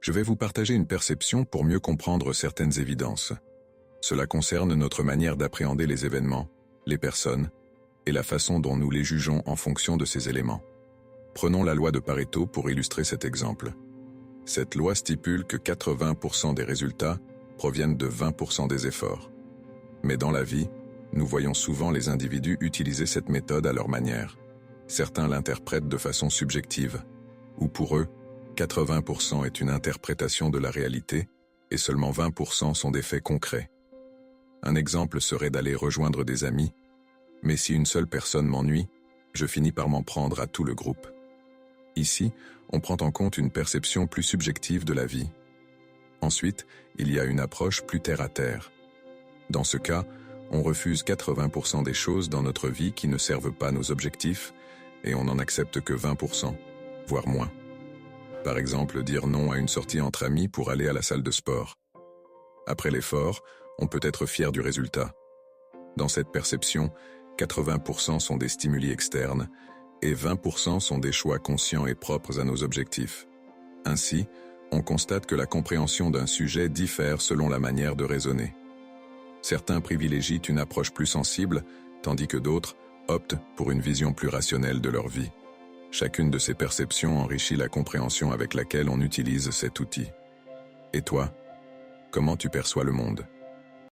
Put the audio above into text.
Je vais vous partager une perception pour mieux comprendre certaines évidences. Cela concerne notre manière d'appréhender les événements, les personnes, et la façon dont nous les jugeons en fonction de ces éléments. Prenons la loi de Pareto pour illustrer cet exemple. Cette loi stipule que 80% des résultats proviennent de 20% des efforts. Mais dans la vie, nous voyons souvent les individus utiliser cette méthode à leur manière. Certains l'interprètent de façon subjective, ou pour eux, 80% est une interprétation de la réalité et seulement 20% sont des faits concrets. Un exemple serait d'aller rejoindre des amis, mais si une seule personne m'ennuie, je finis par m'en prendre à tout le groupe. Ici, on prend en compte une perception plus subjective de la vie. Ensuite, il y a une approche plus terre-à-terre. Dans ce cas, on refuse 80% des choses dans notre vie qui ne servent pas nos objectifs et on n'en accepte que 20%, voire moins. Par exemple, dire non à une sortie entre amis pour aller à la salle de sport. Après l'effort, on peut être fier du résultat. Dans cette perception, 80% sont des stimuli externes et 20% sont des choix conscients et propres à nos objectifs. Ainsi, on constate que la compréhension d'un sujet diffère selon la manière de raisonner. Certains privilégient une approche plus sensible, tandis que d'autres optent pour une vision plus rationnelle de leur vie. Chacune de ces perceptions enrichit la compréhension avec laquelle on utilise cet outil. Et toi, comment tu perçois le monde ?